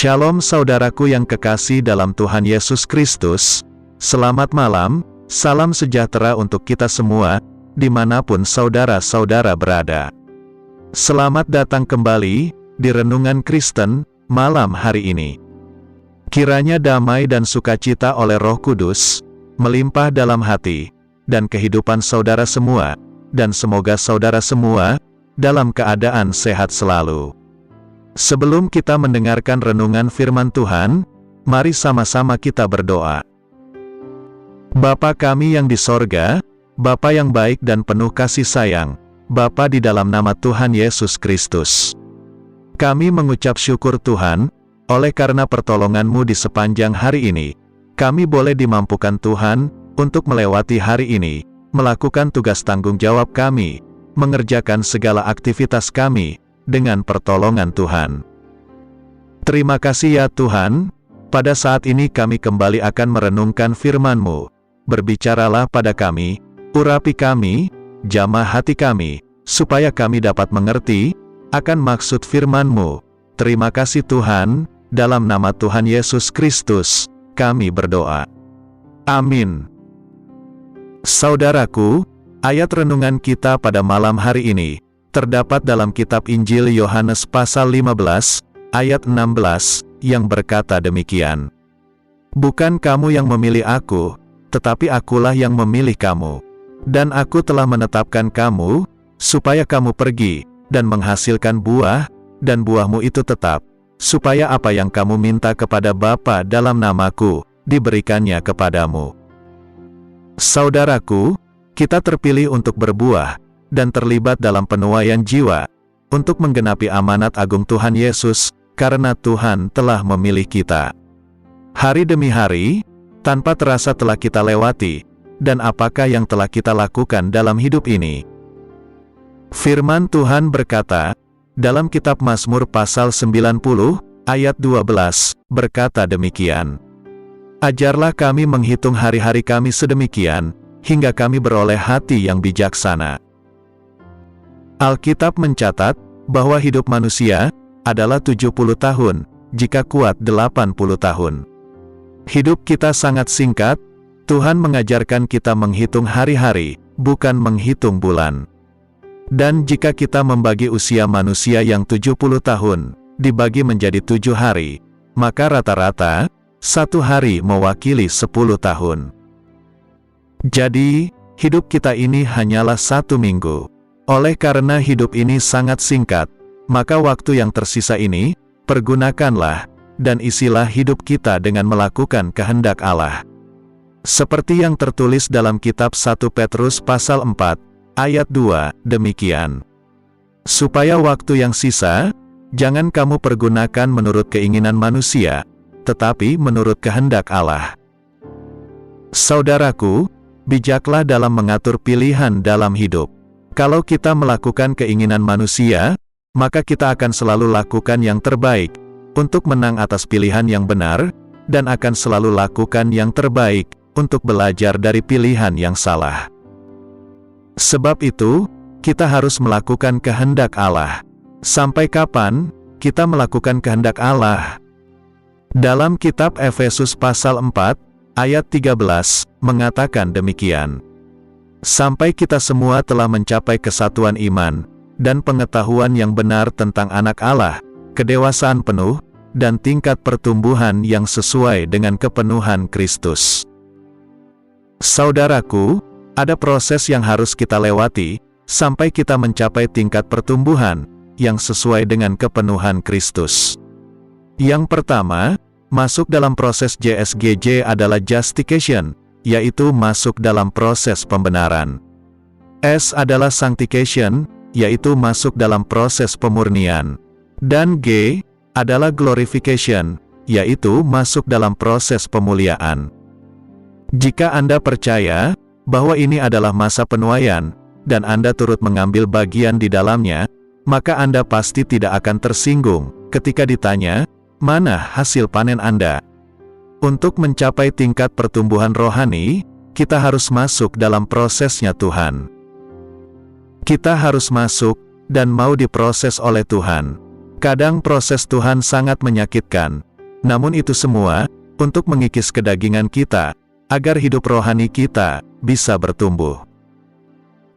Shalom saudaraku yang kekasih dalam Tuhan Yesus Kristus. Selamat malam, salam sejahtera untuk kita semua, dimanapun saudara-saudara berada. Selamat datang kembali di Renungan Kristen malam hari ini. Kiranya damai dan sukacita oleh Roh Kudus melimpah dalam hati dan kehidupan saudara semua, dan semoga saudara semua dalam keadaan sehat selalu. Sebelum kita mendengarkan renungan firman Tuhan, mari sama-sama kita berdoa. Bapa kami yang di sorga, Bapa yang baik dan penuh kasih sayang, Bapa di dalam nama Tuhan Yesus Kristus. Kami mengucap syukur Tuhan, oleh karena pertolongan-Mu di sepanjang hari ini, kami boleh dimampukan Tuhan, untuk melewati hari ini, melakukan tugas tanggung jawab kami, mengerjakan segala aktivitas kami, dengan pertolongan Tuhan. Terima kasih ya Tuhan, pada saat ini kami kembali akan merenungkan firman-Mu. Berbicaralah pada kami, urapi kami, jamah hati kami, supaya kami dapat mengerti akan maksud firman-Mu. Terima kasih Tuhan, dalam nama Tuhan Yesus Kristus, kami berdoa. Amin. Saudaraku, ayat renungan kita pada malam hari ini terdapat dalam kitab Injil Yohanes pasal 15, ayat 16, yang berkata demikian. Bukan kamu yang memilih aku, tetapi akulah yang memilih kamu. Dan aku telah menetapkan kamu, supaya kamu pergi, dan menghasilkan buah, dan buahmu itu tetap, supaya apa yang kamu minta kepada Bapa dalam namaku, diberikannya kepadamu. Saudaraku, kita terpilih untuk berbuah, dan terlibat dalam penuaian jiwa, untuk menggenapi amanat agung Tuhan Yesus, karena Tuhan telah memilih kita. Hari demi hari, tanpa terasa telah kita lewati, dan apakah yang telah kita lakukan dalam hidup ini? Firman Tuhan berkata, dalam kitab Mazmur pasal 90, ayat 12, berkata demikian. Ajarlah kami menghitung hari-hari kami sedemikian, hingga kami beroleh hati yang bijaksana. Alkitab mencatat, bahwa hidup manusia adalah 70 tahun, jika kuat 80 tahun. Hidup kita sangat singkat, Tuhan mengajarkan kita menghitung hari-hari, bukan menghitung bulan. Dan jika kita membagi usia manusia yang 70 tahun, dibagi menjadi 7 hari, maka rata-rata, 1 hari mewakili 10 tahun. Jadi, hidup kita ini hanyalah 1 minggu. Oleh karena hidup ini sangat singkat, maka waktu yang tersisa ini, pergunakanlah, dan isilah hidup kita dengan melakukan kehendak Allah. Seperti yang tertulis dalam kitab 1 Petrus pasal 4, ayat 2, demikian. Supaya waktu yang sisa, jangan kamu pergunakan menurut keinginan manusia, tetapi menurut kehendak Allah. Saudaraku, bijaklah dalam mengatur pilihan dalam hidup. Kalau kita melakukan keinginan manusia, maka kita akan selalu lakukan yang terbaik, untuk menang atas pilihan yang benar, dan akan selalu lakukan yang terbaik, untuk belajar dari pilihan yang salah. Sebab itu, kita harus melakukan kehendak Allah. Sampai kapan kita melakukan kehendak Allah? Dalam kitab Efesus pasal 4, ayat 13, mengatakan demikian. Sampai kita semua telah mencapai kesatuan iman, dan pengetahuan yang benar tentang anak Allah, kedewasaan penuh, dan tingkat pertumbuhan yang sesuai dengan kepenuhan Kristus. Saudaraku, ada proses yang harus kita lewati, sampai kita mencapai tingkat pertumbuhan, yang sesuai dengan kepenuhan Kristus. Yang pertama, masuk dalam proses JSGJ adalah justification, yaitu masuk dalam proses pembenaran. S adalah sanctification, yaitu masuk dalam proses pemurnian. Dan G adalah glorification, yaitu masuk dalam proses pemuliaan. Jika Anda percaya bahwa ini adalah masa penuaian, dan Anda turut mengambil bagian di dalamnya, maka Anda pasti tidak akan tersinggung ketika ditanya, mana hasil panen Anda? Untuk mencapai tingkat pertumbuhan rohani, kita harus masuk dalam prosesnya Tuhan. Kita harus masuk, dan mau diproses oleh Tuhan. Kadang proses Tuhan sangat menyakitkan, Namun itu semua, untuk mengikis kedagingan kita, agar hidup rohani kita bisa bertumbuh.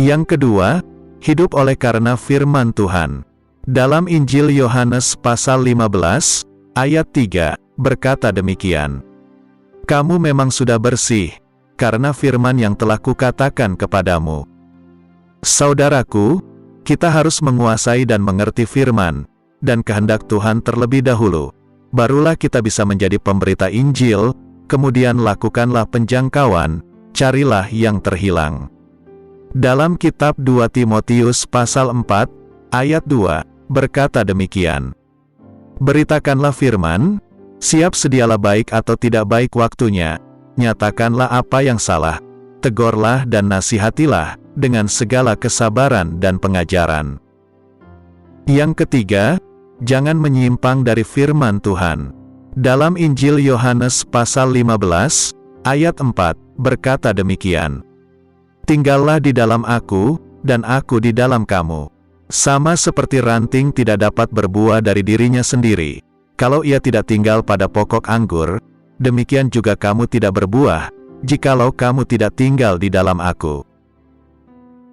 Yang kedua, hidup oleh karena firman Tuhan. Dalam Injil Yohanes pasal 15, ayat 3, berkata demikian. Kamu memang sudah bersih, karena firman yang telah kukatakan kepadamu. Saudaraku, kita harus menguasai dan mengerti firman, dan kehendak Tuhan terlebih dahulu. Barulah kita bisa menjadi pemberita Injil, kemudian lakukanlah penjangkauan, carilah yang terhilang. Dalam kitab 2 Timotius pasal 4, ayat 2, berkata demikian. Beritakanlah firman, siap sedialah baik atau tidak baik waktunya, nyatakanlah apa yang salah, tegurlah dan nasihatilah, dengan segala kesabaran dan pengajaran. Yang ketiga, jangan menyimpang dari firman Tuhan. Dalam Injil Yohanes pasal 15, ayat 4, berkata demikian. Tinggallah di dalam aku, dan aku di dalam kamu. Sama seperti ranting tidak dapat berbuah dari dirinya sendiri, kalau ia tidak tinggal pada pokok anggur, demikian juga kamu tidak berbuah, jikalau kamu tidak tinggal di dalam aku.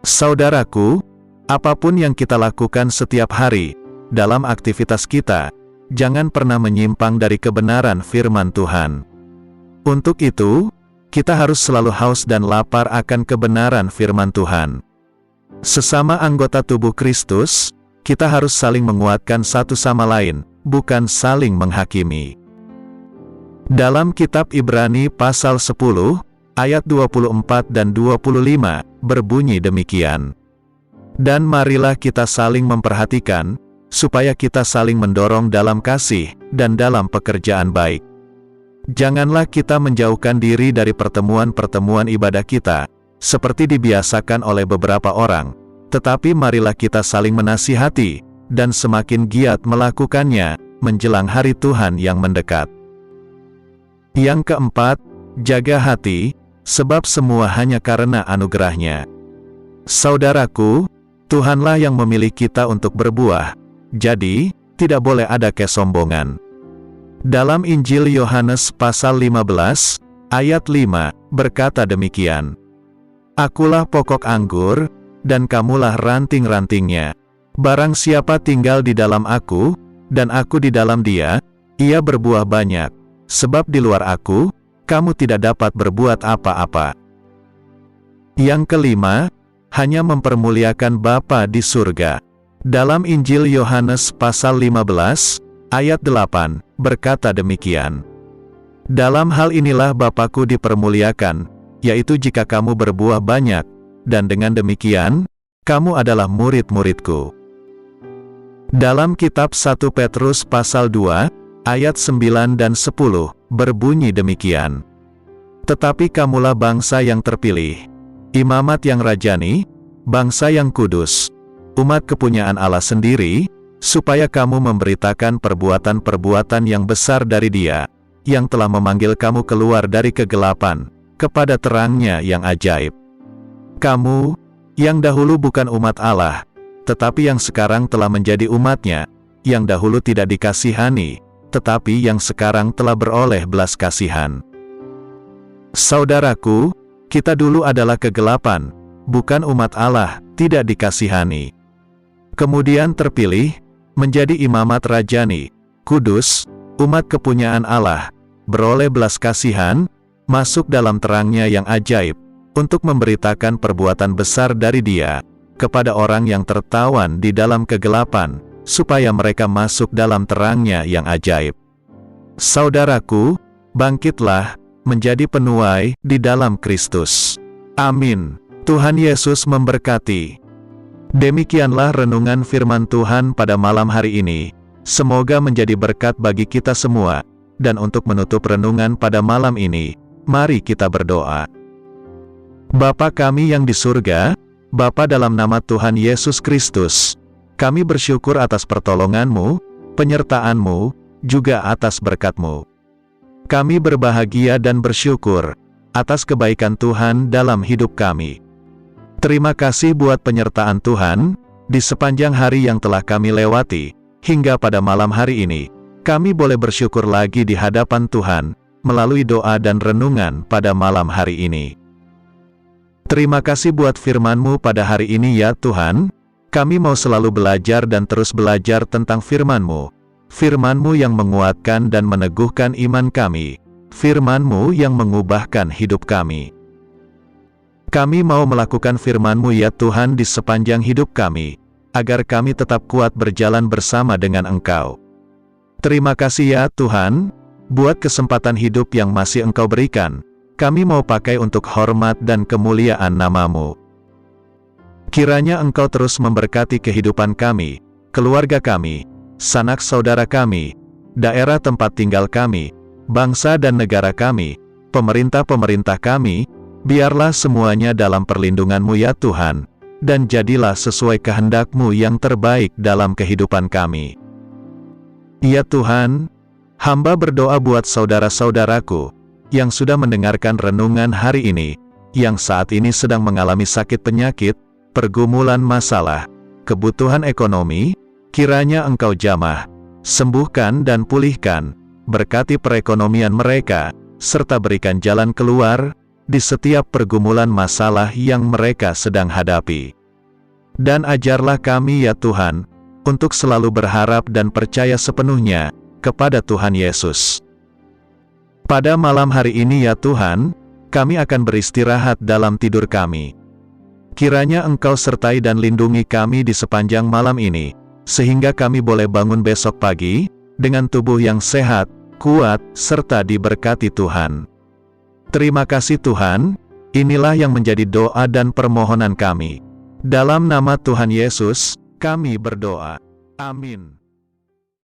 Saudaraku, apapun yang kita lakukan setiap hari, dalam aktivitas kita, jangan pernah menyimpang dari kebenaran firman Tuhan. Untuk itu, kita harus selalu haus dan lapar akan kebenaran firman Tuhan. Sesama anggota tubuh Kristus, kita harus saling menguatkan satu sama lain, bukan saling menghakimi. Dalam kitab Ibrani pasal 10, ayat 24 dan 25, berbunyi demikian. Dan marilah kita saling memperhatikan, supaya kita saling mendorong dalam kasih, dan dalam pekerjaan baik. Janganlah kita menjauhkan diri dari pertemuan-pertemuan ibadah kita, seperti dibiasakan oleh beberapa orang, tetapi marilah kita saling menasihati, dan semakin giat melakukannya, menjelang hari Tuhan yang mendekat. Yang keempat, jaga hati, sebab semua hanya karena anugerah-Nya. Saudaraku, Tuhanlah yang memilih kita untuk berbuah, jadi, tidak boleh ada kesombongan. Dalam Injil Yohanes pasal 15, ayat 5, berkata demikian. Akulah pokok anggur, dan kamulah ranting-rantingnya. Barang siapa tinggal di dalam aku, dan aku di dalam dia, ia berbuah banyak, sebab di luar aku, kamu tidak dapat berbuat apa-apa. Yang kelima, hanya mempermuliakan Bapa di surga. Dalam Injil Yohanes pasal 15, ayat 8, berkata demikian. Dalam hal inilah Bapa-Ku dipermuliakan, yaitu jika kamu berbuah banyak, dan dengan demikian, kamu adalah murid-murid-Ku. Dalam kitab 1 Petrus pasal 2, ayat 9 dan 10, berbunyi demikian. Tetapi kamulah bangsa yang terpilih, imamat yang rajani, bangsa yang kudus, umat kepunyaan Allah sendiri, supaya kamu memberitakan perbuatan-perbuatan yang besar dari Dia, yang telah memanggil kamu keluar dari kegelapan, kepada terang-Nya yang ajaib. Kamu, yang dahulu bukan umat Allah, tetapi yang sekarang telah menjadi umat-Nya, yang dahulu tidak dikasihani, tetapi yang sekarang telah beroleh belas kasihan. Saudaraku, kita dulu adalah kegelapan, bukan umat Allah, tidak dikasihani. Kemudian terpilih, menjadi imamat rajani, kudus, umat kepunyaan Allah, beroleh belas kasihan, masuk dalam terang-Nya yang ajaib, untuk memberitakan perbuatan besar dari Dia, kepada orang yang tertawan di dalam kegelapan, supaya mereka masuk dalam terang-Nya yang ajaib. Saudaraku, bangkitlah, menjadi penuai di dalam Kristus. Amin. Tuhan Yesus memberkati. Demikianlah renungan firman Tuhan pada malam hari ini. Semoga menjadi berkat bagi kita semua. Dan untuk menutup renungan pada malam ini, mari kita berdoa. Bapa kami yang di surga, Bapa dalam nama Tuhan Yesus Kristus, kami bersyukur atas pertolongan-Mu, penyertaan-Mu, juga atas berkat-Mu. Kami berbahagia dan bersyukur atas kebaikan Tuhan dalam hidup kami. Terima kasih buat penyertaan Tuhan di sepanjang hari yang telah kami lewati, hingga pada malam hari ini. kami boleh bersyukur lagi di hadapan Tuhan, melalui doa dan renungan pada malam hari ini. Terima kasih buat firman-Mu pada hari ini ya Tuhan. Kami mau selalu belajar dan terus belajar tentang firman-Mu. Firman-Mu yang menguatkan dan meneguhkan iman kami. Firman-Mu yang mengubahkan hidup kami. Kami mau melakukan firman-Mu ya Tuhan di sepanjang hidup kami, agar kami tetap kuat berjalan bersama dengan Engkau. Terima kasih ya Tuhan, buat kesempatan hidup yang masih Engkau berikan. Kami mau pakai untuk hormat dan kemuliaan nama-Mu. Kiranya Engkau terus memberkati kehidupan kami, keluarga kami, sanak saudara kami, daerah tempat tinggal kami, bangsa dan negara kami, pemerintah-pemerintah kami, biarlah semuanya dalam perlindungan-Mu ya Tuhan, dan jadilah sesuai kehendak-Mu yang terbaik dalam kehidupan kami. Ya Tuhan, hamba berdoa buat saudara-saudaraku, yang sudah mendengarkan renungan hari ini, yang saat ini sedang mengalami sakit penyakit, pergumulan masalah, kebutuhan ekonomi, kiranya Engkau jamah, sembuhkan dan pulihkan, berkati perekonomian mereka, serta berikan jalan keluar, di setiap pergumulan masalah yang mereka sedang hadapi. Dan ajarlah kami ya Tuhan, untuk selalu berharap dan percaya sepenuhnya, kepada Tuhan Yesus. Pada malam hari ini ya Tuhan, kami akan beristirahat dalam tidur kami. Kiranya Engkau sertai dan lindungi kami di sepanjang malam ini, sehingga kami boleh bangun besok pagi, dengan tubuh yang sehat, kuat, serta diberkati Tuhan. Terima kasih Tuhan, inilah yang menjadi doa dan permohonan kami. Dalam nama Tuhan Yesus, kami berdoa. Amin.